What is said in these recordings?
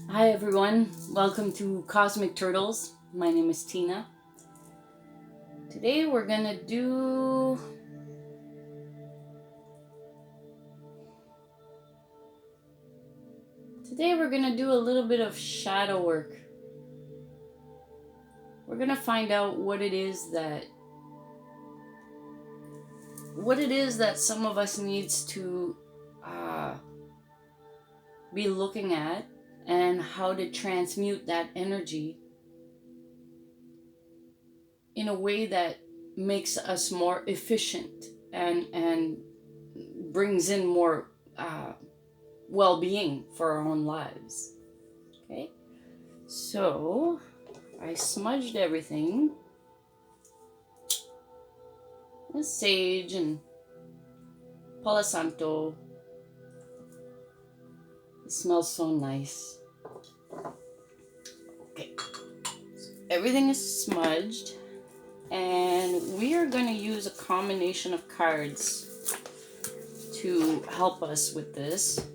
Hi everyone, welcome to Cosmic Turtles. My name is Tina. Today we're gonna do a little bit of shadow work. We're gonna find out what it is that some of us needs to be looking at, and how to transmute that energy in a way that makes us more efficient and brings in more well-being for our own lives. Okay, so I smudged everything with sage and Palo Santo. It smells so nice. Okay, so everything is smudged, and we are going to use a combination of cards to help us with this.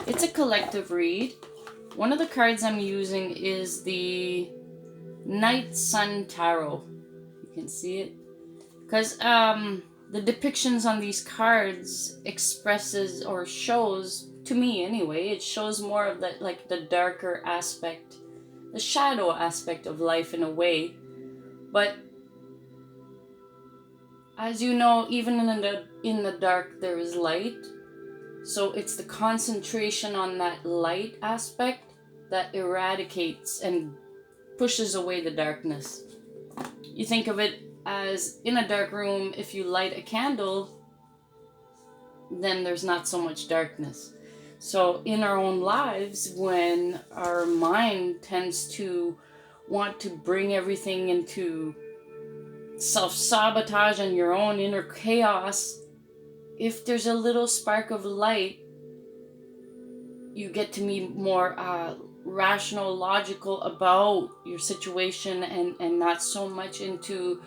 It's a collective read. One of the cards I'm using is the Night Sun Tarot. You can see it because the depictions on these cards expresses or shows, to me anyway, it shows more of the the darker aspect, the shadow aspect of life in a way. But as you know, even in the dark there is light. So it's the concentration on that light aspect that eradicates and pushes away the darkness. You think of it as, in a dark room, if you light a candle, then there's not so much darkness. So in our own lives, when our mind tends to want to bring everything into self-sabotage and your own inner chaos, if there's a little spark of light, you get to be more rational, logical about your situation, and not so much into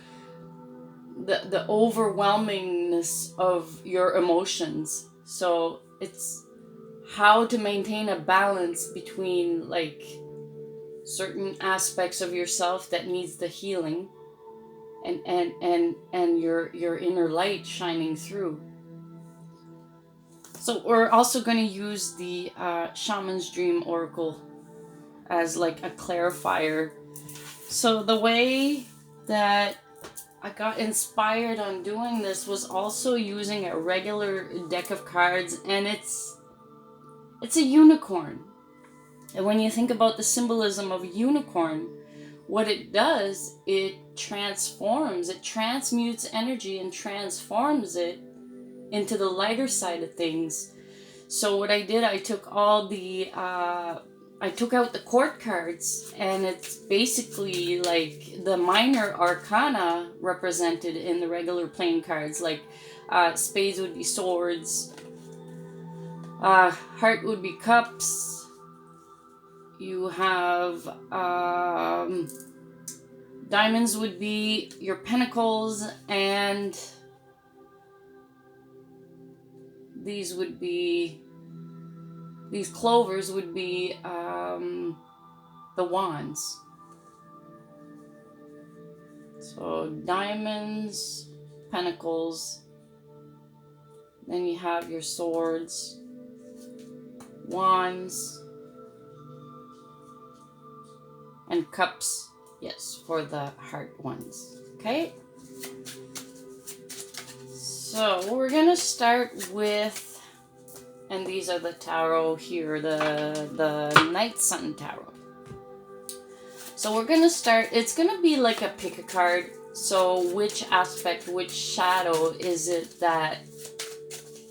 the overwhelmingness of your emotions. So it's how to maintain a balance between certain aspects of yourself that needs the healing, and your inner light shining through. So we're also going to use the Shaman's Dream Oracle as like a clarifier. So the way that I got inspired on doing this was also using a regular deck of cards, and it's a unicorn. And when you think about the symbolism of a unicorn, what it does, it transforms, it transmutes energy and transforms it into the lighter side of things. So what I did, I took all the I took out the court cards, and it's basically like the minor arcana represented in the regular playing cards. Like spades would be swords, heart would be cups, you have diamonds would be your pentacles, and these clovers would be the wands. So diamonds, pentacles, then you have your swords, wands, and cups, yes, for the heart ones. Okay, so we're gonna start with, and these are the tarot here, the Night Sun Tarot. So we're gonna start, it's gonna be like a pick a card. So which aspect, which shadow is it that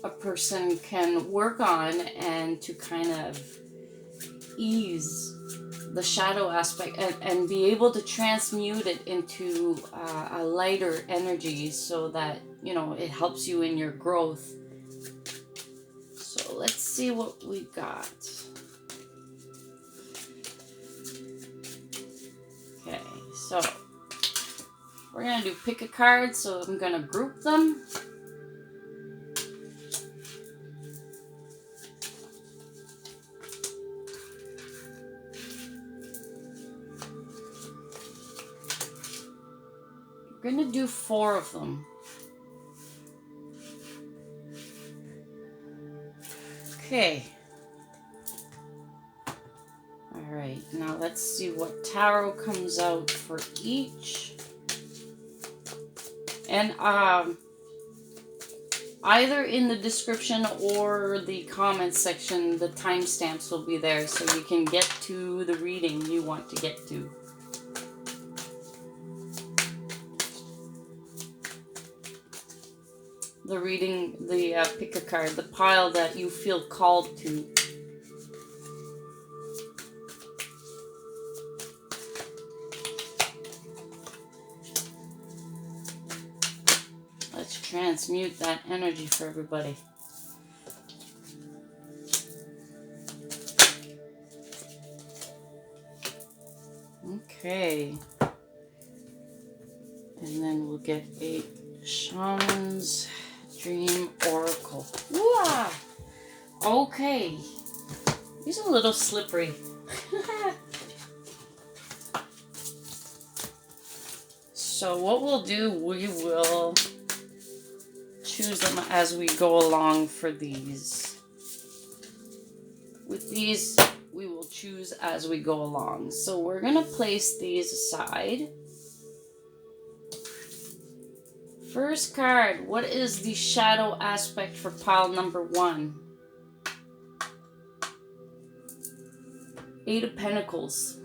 a person can work on, and to kind of ease the shadow aspect, and be able to transmute it into a lighter energy, so that, you know, it helps you in your growth. So let's see what we got. Okay, so we're gonna do pick a card, so I'm gonna group them. going to do 4 of them. Okay. Alright, now let's see what tarot comes out for each. And either in the description or the comments section, the timestamps will be there so you can get to the reading you want to get to. The reading, pick a card, the pile that you feel called to. Let's transmute that energy for everybody. Okay. And then we'll get a Shaman's Dream Oracle. Ooh-ah! Okay. These are a little slippery. So what we'll do, we will choose them as we go along for these. With these, we will choose as we go along. So we're going to place these aside. First card, what is the shadow aspect for pile number 1? 8 of Pentacles.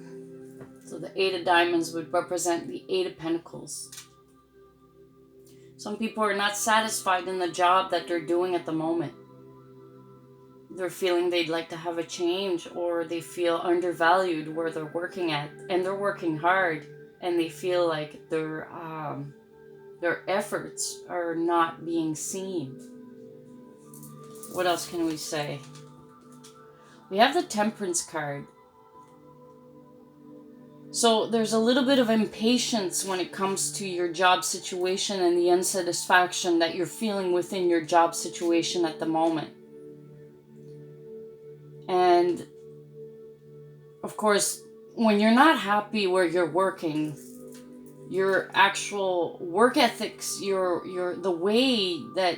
So the 8 of Diamonds would represent the 8 of Pentacles. Some people are not satisfied in the job that they're doing at the moment. They're feeling they'd like to have a change, or they feel undervalued where they're working at, and they're working hard, and they feel like their efforts are not being seen. What else can we say? We have the Temperance card. So there's a little bit of impatience when it comes to your job situation and the unsatisfaction that you're feeling within your job situation at the moment. And of course, when you're not happy where you're working, your actual work ethics, the way that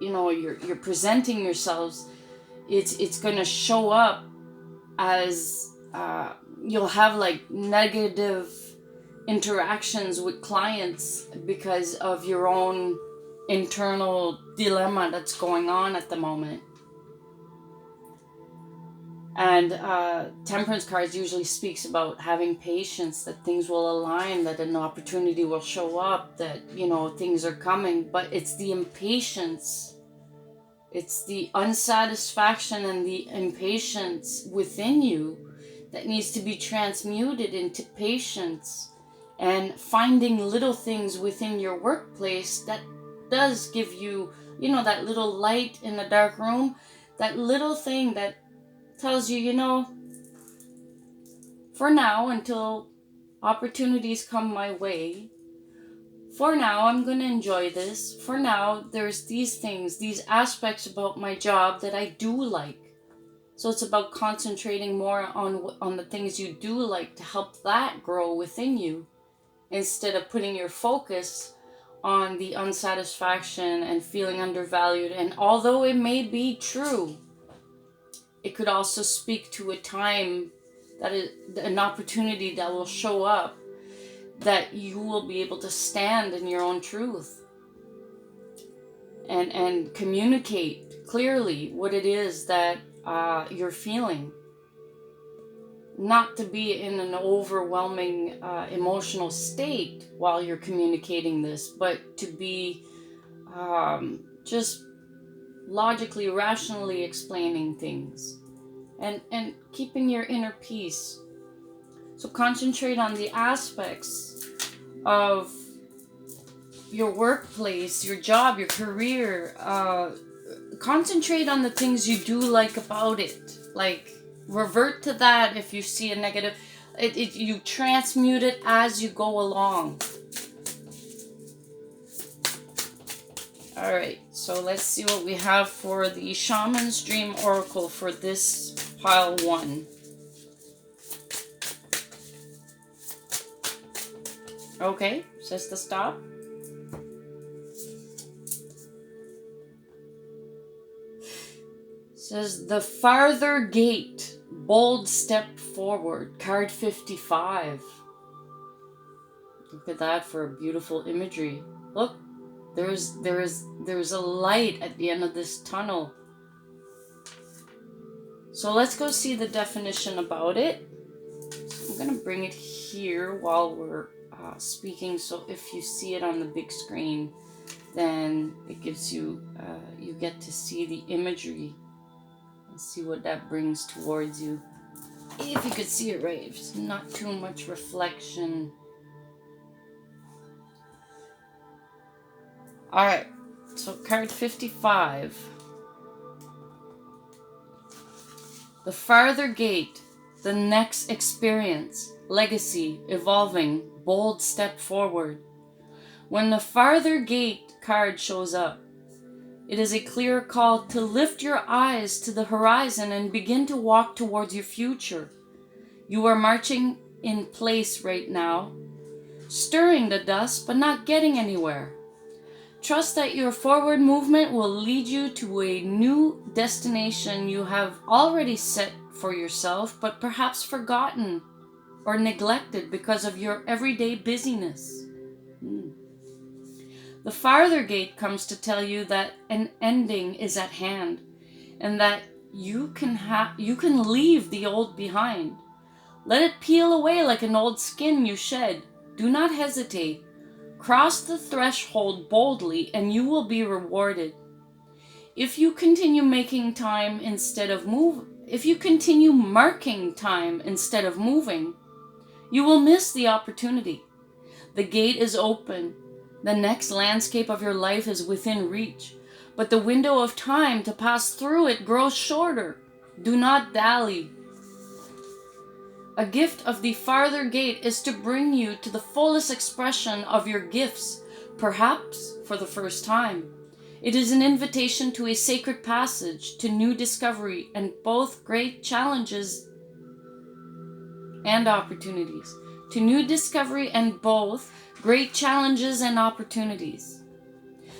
you're presenting yourselves, it's gonna show up as you'll have like negative interactions with clients because of your own internal dilemma that's going on at the moment. And Temperance cards usually speaks about having patience, that things will align, that an opportunity will show up, that things are coming. But it's the impatience, it's the unsatisfaction and the impatience within you that needs to be transmuted into patience, and finding little things within your workplace that does give you, that little light in the dark room, that little thing that tells you, for now, until opportunities come my way, for now, I'm going to enjoy this. For now, there's these things, these aspects about my job that I do like. So it's about concentrating more on the things you do like to help that grow within you, instead of putting your focus on the unsatisfaction and feeling undervalued. And although it may be true, it could also speak to a time that is an opportunity that will show up, that you will be able to stand in your own truth and communicate clearly what it is that you're feeling. Not to be in an overwhelming emotional state while you're communicating this, but to be just logically, rationally explaining things and keeping your inner peace. So concentrate on the aspects of your workplace, your job, your career. Concentrate on the things you do like about it. Like, revert to that if you see a negative. You transmute it as you go along. Alright, so let's see what we have for the Shaman's Dream Oracle for this pile 1. Okay, says to stop. Says the farther gate, bold step forward, card 55. Look at that for beautiful imagery. Look, there's a light at the end of this tunnel. So let's go see the definition about it. I'm gonna bring it here while we're speaking, so if you see it on the big screen, then it gives you, you get to see the imagery and see what that brings towards you. If you could see it right, if it's not too much reflection. Alright, so card 55. The farther gate, the next experience, legacy, evolving, bold step forward. When the farther gate card shows up, it is a clear call to lift your eyes to the horizon and begin to walk towards your future. You are marching in place right now, stirring the dust but not getting anywhere. Trust that your forward movement will lead you to a new destination you have already set for yourself, but perhaps forgotten or neglected because of your everyday busyness. The farther gate comes to tell you that an ending is at hand and that you can leave the old behind. Let it peel away like an old skin you shed. Do not hesitate. Cross the threshold boldly and you will be rewarded. If you continue marking time instead of moving, you will miss the opportunity. The gate is open. The next landscape of your life is within reach, but the window of time to pass through it grows shorter. Do not dally. A gift of the farther gate is to bring you to the fullest expression of your gifts, perhaps for the first time. It is an invitation to a sacred passage, to new discovery, and both great challenges and opportunities. To new discovery and both great challenges and opportunities.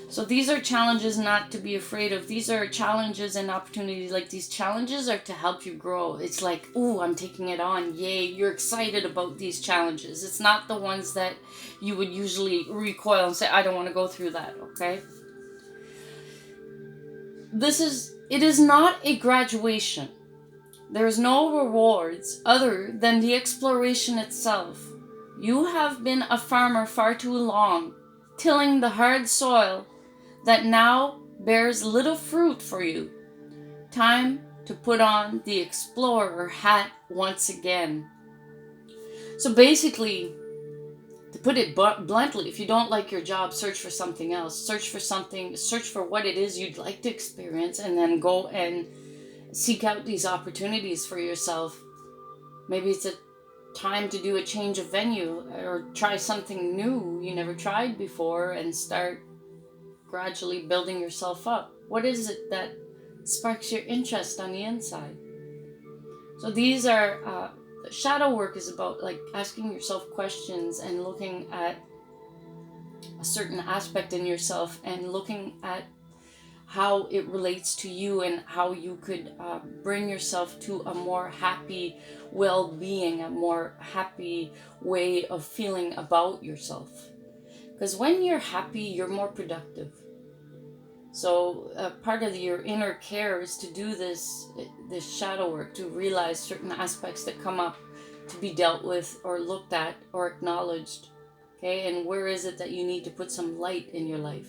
So these are challenges not to be afraid of. These are challenges and opportunities. Like, these challenges are to help you grow. It's like, ooh, I'm taking it on. Yay, you're excited about these challenges. It's not the ones that you would usually recoil and say, I don't want to go through that, okay? It is not a graduation. There is no rewards other than the exploration itself. You have been a farmer far too long, tilling the hard soil that now bears little fruit for you. Time to put on the explorer hat once again. So basically, to put it bluntly, if you don't like your job, search for something else. Search for what it is you'd like to experience, and then go and seek out these opportunities for yourself. Maybe it's a time to do a change of venue or try something new you never tried before and start gradually building yourself up. What is it that sparks your interest on the inside? So these are shadow work is about like asking yourself questions and looking at a certain aspect in yourself and looking at how it relates to you and how you could bring yourself to a more happy well-being, a more happy way of feeling about yourself. Because when you're happy, you're more productive. So part of your inner care is to do this shadow work, to realize certain aspects that come up to be dealt with or looked at or acknowledged. Okay, and where is it that you need to put some light in your life?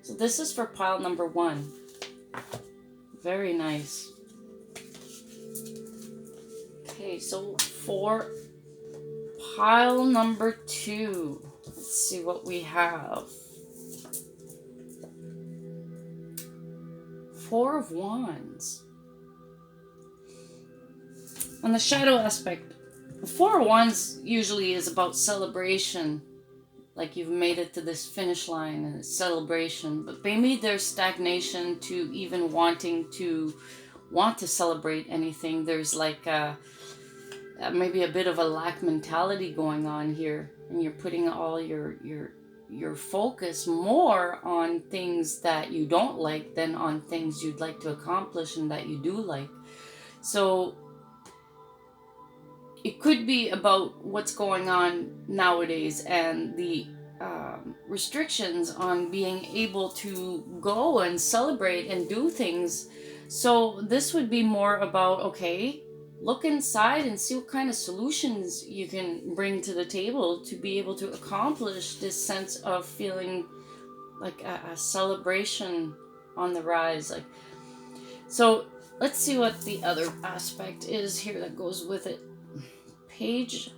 So this is for pile number 1. Very nice. Okay, so for pile number 2, let's see what we have. 4 of Wands. On the shadow aspect, the 4 of Wands usually is about celebration. Like you've made it to this finish line and it's celebration. But maybe there's stagnation to even want to celebrate anything. There's like maybe a bit of a lack mentality going on here. and you're putting all your focus more on things that you don't like than on things you'd like to accomplish and that you do like. So it could be about what's going on nowadays and the restrictions on being able to go and celebrate and do things. So this would be more about, okay, look inside and see what kind of solutions you can bring to the table to be able to accomplish this sense of feeling like a celebration on the rise. Like, so let's see what the other aspect is here that goes with it. Page,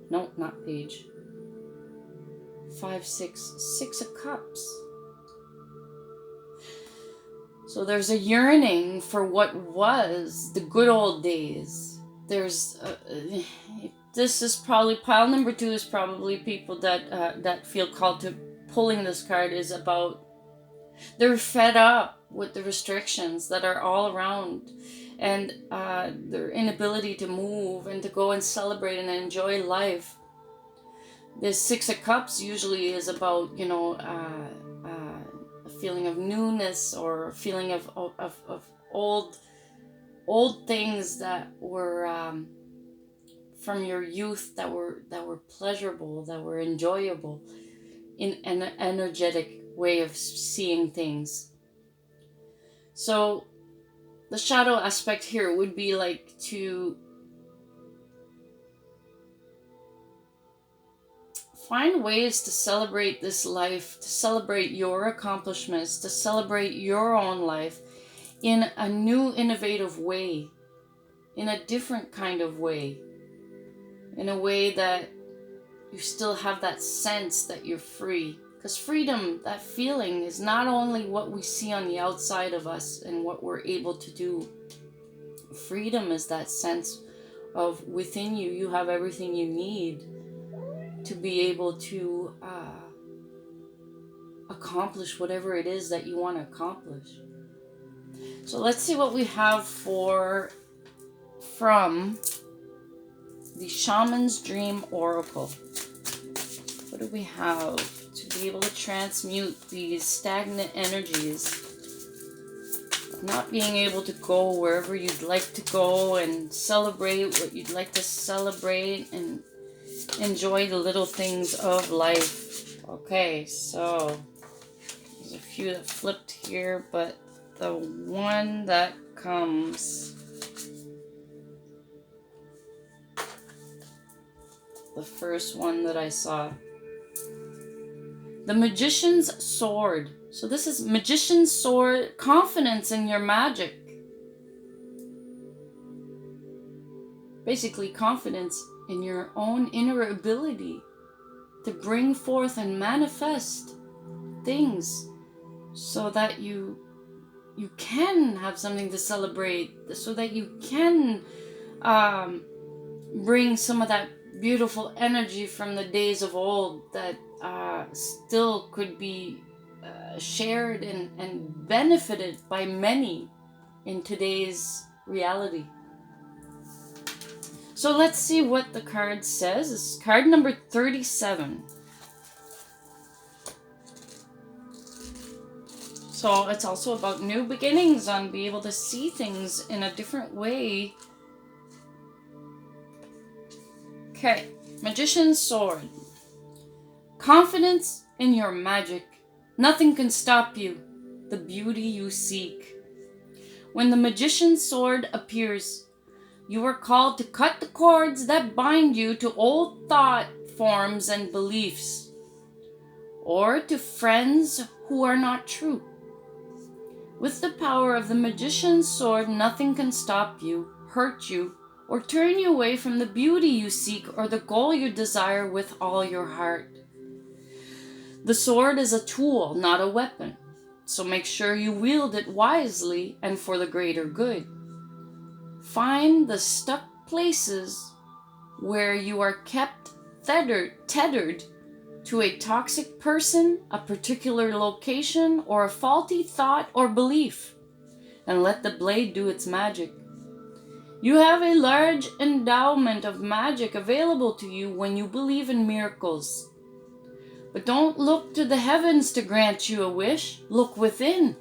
no, not page, 5, 6 of cups. So there's a yearning for what was the good old days. There's this is probably pile number 2 is probably people that feel called to pulling this card, is about they're fed up with the restrictions that are all around, and their inability to move and to go and celebrate and enjoy life. This 6 of Cups usually is about, you know, a feeling of newness, or a feeling of old things that were from your youth, that were pleasurable, that were enjoyable, in an energetic way of seeing things. So the shadow aspect here would be like to find ways to celebrate this life, to celebrate your accomplishments, to celebrate your own life in a new, innovative way, in a different kind of way, in a way that you still have that sense that you're free. Because freedom, that feeling, is not only what we see on the outside of us and what we're able to do. Freedom is that sense of within you, you have everything you need to be able to accomplish whatever it is that you want to accomplish. So let's see what we have from the Shaman's Dream Oracle. What do we have to be able to transmute these stagnant energies? Not being able to go wherever you'd like to go and celebrate what you'd like to celebrate and enjoy the little things of life. Okay, so there's a few that flipped here, but the one that comes, the first one that I saw, the Magician's Sword. So this is Magician's Sword, confidence in your magic. Basically, confidence in your own inner ability to bring forth and manifest things so that you can have something to celebrate, so that you can bring some of that beautiful energy from the days of old that still could be shared and benefited by many in today's reality. So let's see what the card says. This is card number 37. So it's also about new beginnings, on being able to see things in a different way. Okay, Magician's Sword. Confidence in your magic. Nothing can stop you. The beauty you seek. When the Magician's Sword appears, you are called to cut the cords that bind you to old thought forms and beliefs, or to friends who are not true. With the power of the Magician's Sword, nothing can stop you, hurt you, or turn you away from the beauty you seek or the goal you desire with all your heart. The sword is a tool, not a weapon, so make sure you wield it wisely and for the greater good. Find the stuck places where you are kept tethered to a toxic person, a particular location, or a faulty thought or belief, and let the blade do its magic. You have a large endowment of magic available to you when you believe in miracles. But don't look to the heavens to grant you a wish. Look within.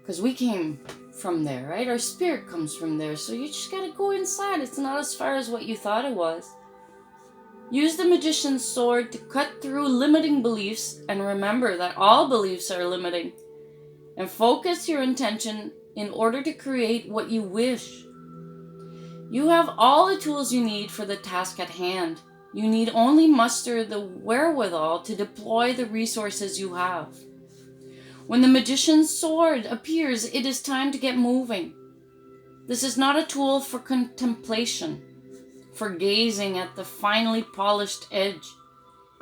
Because we came from there, right? Our spirit comes from there. So you just gotta go inside. It's not as far as what you thought it was. Use the magician's sword to cut through limiting beliefs, and remember that all beliefs are limiting. And focus your intention in order to create what you wish. You have all the tools you need for the task at hand. You need only muster the wherewithal to deploy the resources you have. When the magician's sword appears, it is time to get moving. This is not a tool for contemplation, for gazing at the finely polished edge.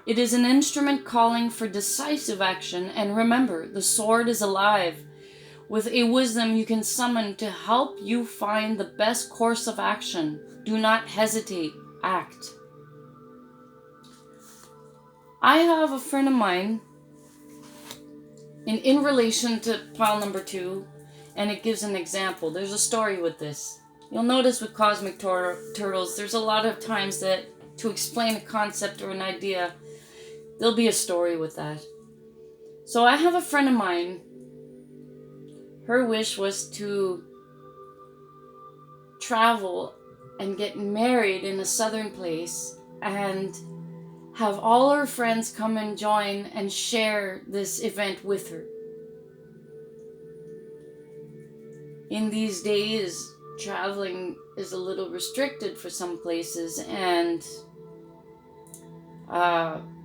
It is an instrument calling for decisive action, and remember, the sword is alive, with a wisdom you can summon to help you find the best course of action. Do not hesitate, act. I have a friend of mine, in relation to pile number 2, and it gives an example. There's a story with this. You'll notice with cosmic turtles, there's a lot of times that to explain a concept or an idea, there'll be a story with that. So I have a friend of mine. Her wish was to travel and get married in a southern place and have all her friends come and join and share this event with her. In these days, traveling is a little restricted for some places, and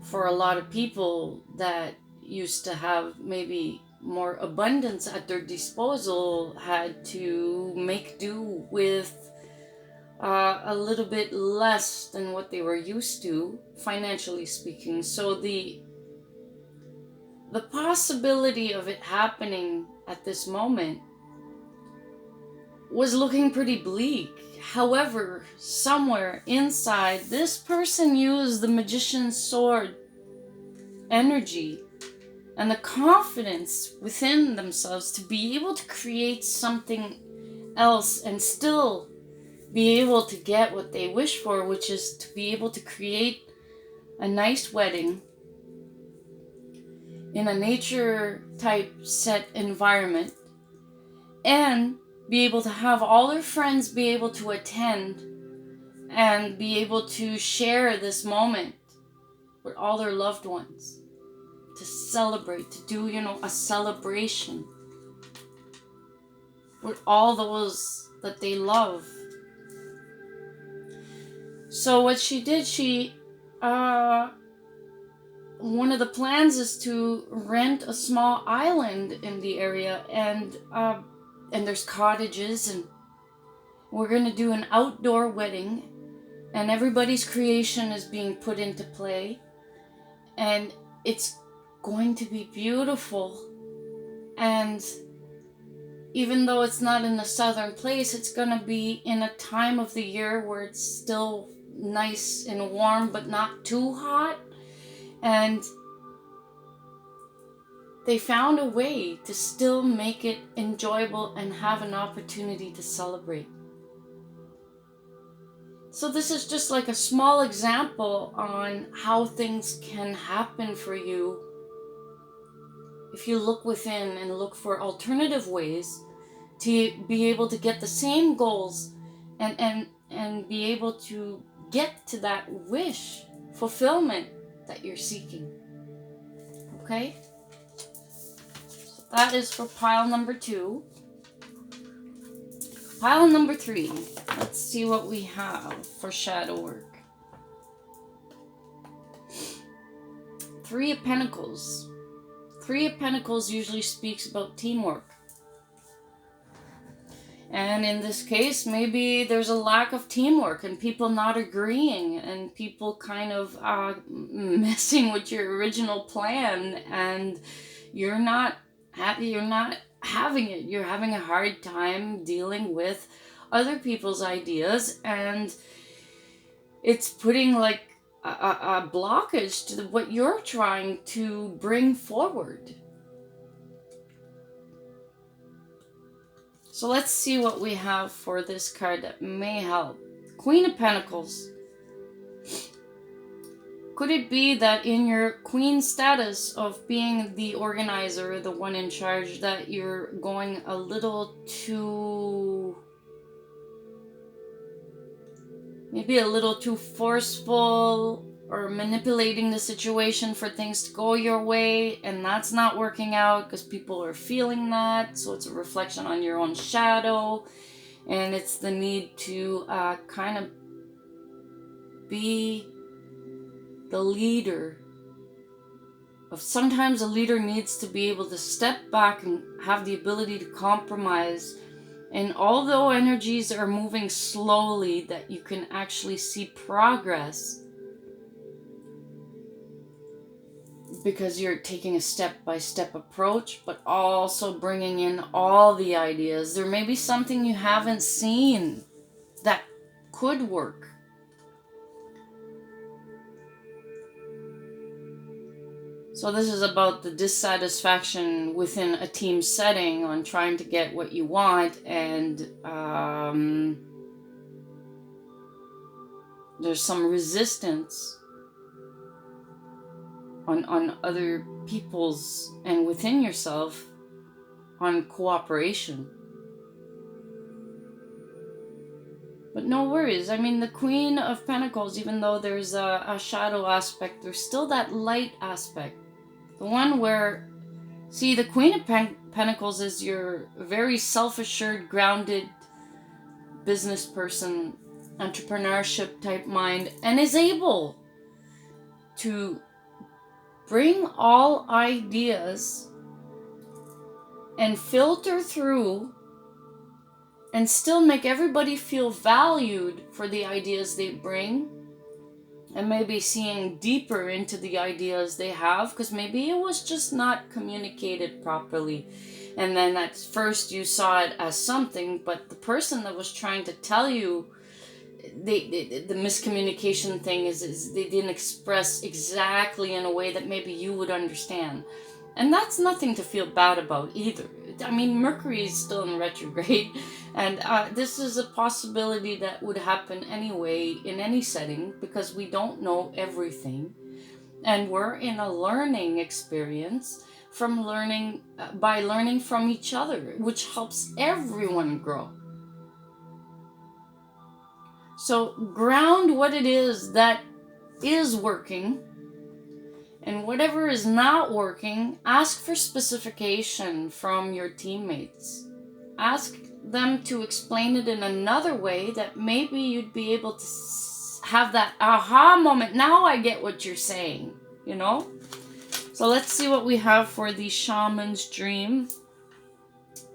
for a lot of people that used to have maybe more abundance at their disposal had to make do with a little bit less than what they were used to, financially speaking. So the possibility of it happening at this moment was looking pretty bleak. However, somewhere inside, this person used the magician's sword energy and the confidence within themselves to be able to create something else and still be able to get what they wish for, which is to be able to create a nice wedding in a nature type set environment, and be able to have all their friends be able to attend and be able to share this moment with all their loved ones, to celebrate, to do, a celebration with all those that they love. So what she did, one of the plans is to rent a small island in the area, and there's cottages, and we're going to do an outdoor wedding, and everybody's creation is being put into play, and it's going to be beautiful. And even though it's not in a southern place, it's going to be in a time of the year where it's still nice and warm, but not too hot. And they found a way to still make it enjoyable and have an opportunity to celebrate. So this is just like a small example on how things can happen for you if you look within and look for alternative ways to be able to get the same goals and be able to get to that wish fulfillment that you're seeking. Okay? So that is for pile number 2. Pile number 3. Let's see what we have for shadow work. 3 of Pentacles. 3 of Pentacles usually speaks about teamwork. And in this case, maybe there's a lack of teamwork and people not agreeing and people kind of messing with your original plan, and you're not happy, you're not having it. You're having a hard time dealing with other people's ideas, and it's putting like a blockage to what you're trying to bring forward. So let's see what we have for this card that may help. Queen of Pentacles. Could it be that in your queen status of being the organizer, the one in charge, that you're going a little too, maybe a little too forceful or manipulating the situation for things to go your way, and that's not working out because people are feeling that, so it's a reflection on your own shadow, and it's the need to kind of be the leader. Sometimes a leader needs to be able to step back and have the ability to compromise. And although energies are moving slowly, that you can actually see progress because you're taking a step-by-step approach, but also bringing in all the ideas. There may be something you haven't seen that could work. So this is about the dissatisfaction within a team setting on trying to get what you want, and there's some resistance on other people's and within yourself on cooperation. But no worries. I mean, the Queen of Pentacles, even though there's a shadow aspect, there's still that light aspect. The one where, see, the Queen of Pentacles is your very self-assured, grounded business person, entrepreneurship type mind, and is able to bring all ideas and filter through and still make everybody feel valued for the ideas they bring, and maybe seeing deeper into the ideas they have, because maybe it was just not communicated properly, and then at first you saw it as something, but the person that was trying to tell you, the miscommunication thing is they didn't express exactly in a way that maybe you would understand. And that's nothing to feel bad about either. I mean, Mercury is still in retrograde, and this is a possibility that would happen anyway in any setting, because we don't know everything. And we're in a learning experience from by learning from each other, which helps everyone grow. So ground what it is that is working, and whatever is not working, ask for specification from your teammates. Ask them to explain it in another way that maybe you'd be able to have that aha moment. Now I get what you're saying, you know? So let's see what we have for the Shaman's Dream.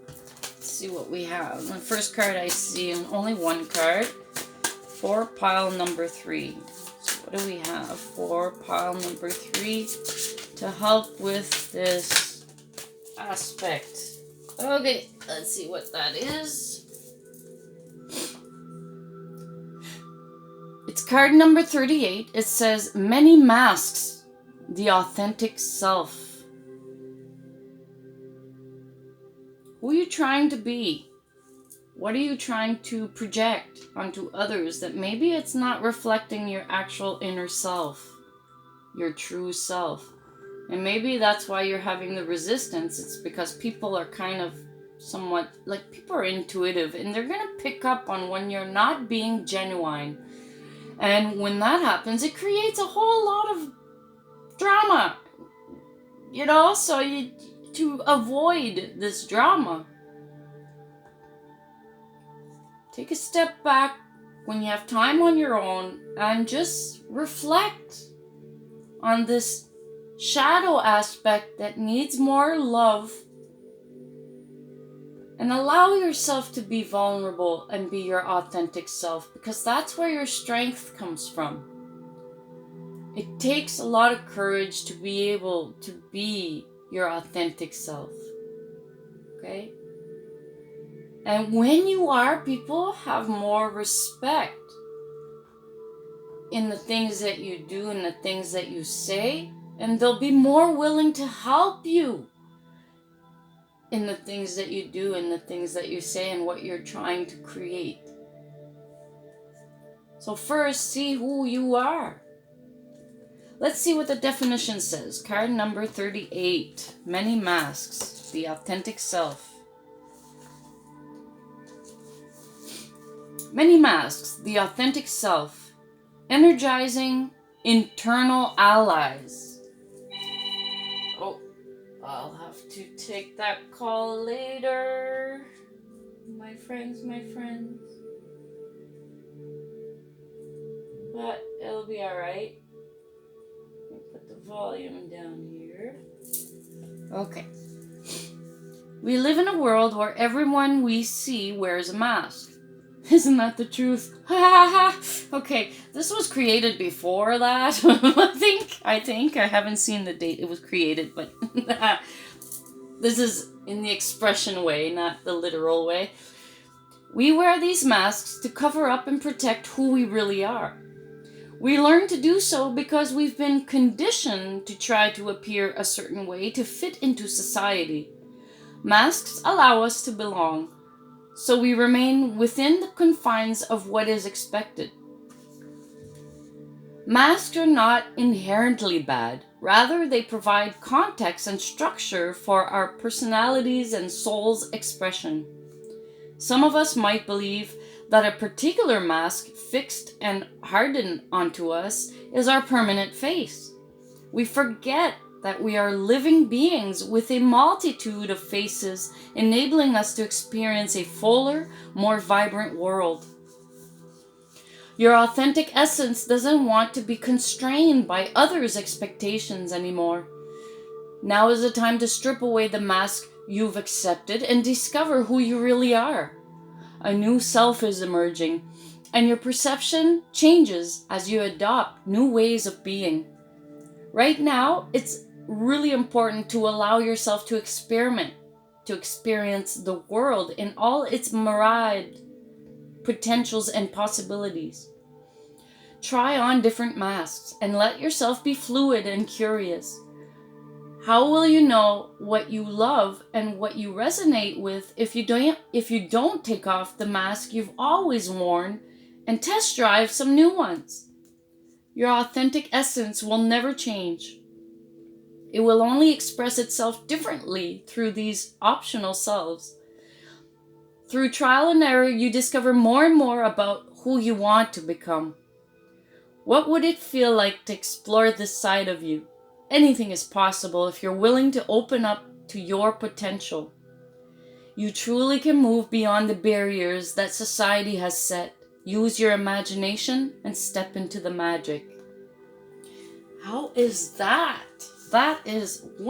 Let's see what we have. The first card I see, and only one card, for pile number 3. What do we have for pile number 3 to help with this aspect? Okay, let's see what that is. It's card number 38. It says, many masks, the authentic self. Who are you trying to be? What are you trying to project onto others that maybe it's not reflecting your actual inner self, your true self? And maybe that's why you're having the resistance. It's because people are kind of somewhat, like, people are intuitive, and they're going to pick up on when you're not being genuine. And when that happens, it creates a whole lot of drama, you know? So to avoid this drama, take a step back when you have time on your own and just reflect on this shadow aspect that needs more love, and allow yourself to be vulnerable and be your authentic self, because that's where your strength comes from. It takes a lot of courage to be able to be your authentic self. Okay? And when you are, people have more respect in the things that you do and the things that you say, and they'll be more willing to help you in the things that you do and the things that you say and what you're trying to create. So first, see who you are. Let's see what the definition says. Card number 38. Many masks. The authentic self. Many masks. The authentic self. Energizing internal allies. Oh, I'll have to take that call later. My friends. But it'll be alright. Put the volume down here. Okay. We live in a world where everyone we see wears a mask. Isn't that the truth? Okay, this was created before that. I think. I haven't seen the date it was created, but this is in the expression way, not the literal way. We wear these masks to cover up and protect who we really are. We learn to do so because we've been conditioned to try to appear a certain way to fit into society. Masks allow us to belong, so we remain within the confines of what is expected. Masks are not inherently bad. Rather, they provide context and structure for our personalities and soul's expression. Some of us might believe that a particular mask fixed and hardened onto us is our permanent face. We forget that we are living beings with a multitude of faces, enabling us to experience a fuller, more vibrant world. Your authentic essence doesn't want to be constrained by others' expectations anymore. Now is the time to strip away the mask you've accepted and discover who you really are. A new self is emerging, and your perception changes as you adopt new ways of being. Right now, it's really important to allow yourself to experiment, to experience the world in all its myriad potentials and possibilities. Try on different masks and let yourself be fluid and curious. How will you know what you love and what you resonate with if you don't take off the mask you've always worn and test drive some new ones? Your authentic essence will never change. It will only express itself differently through these optional selves. Through trial and error, you discover more and more about who you want to become. What would it feel like to explore this side of you? Anything is possible if you're willing to open up to your potential. You truly can move beyond the barriers that society has set. Use your imagination and step into the magic. How is that? That is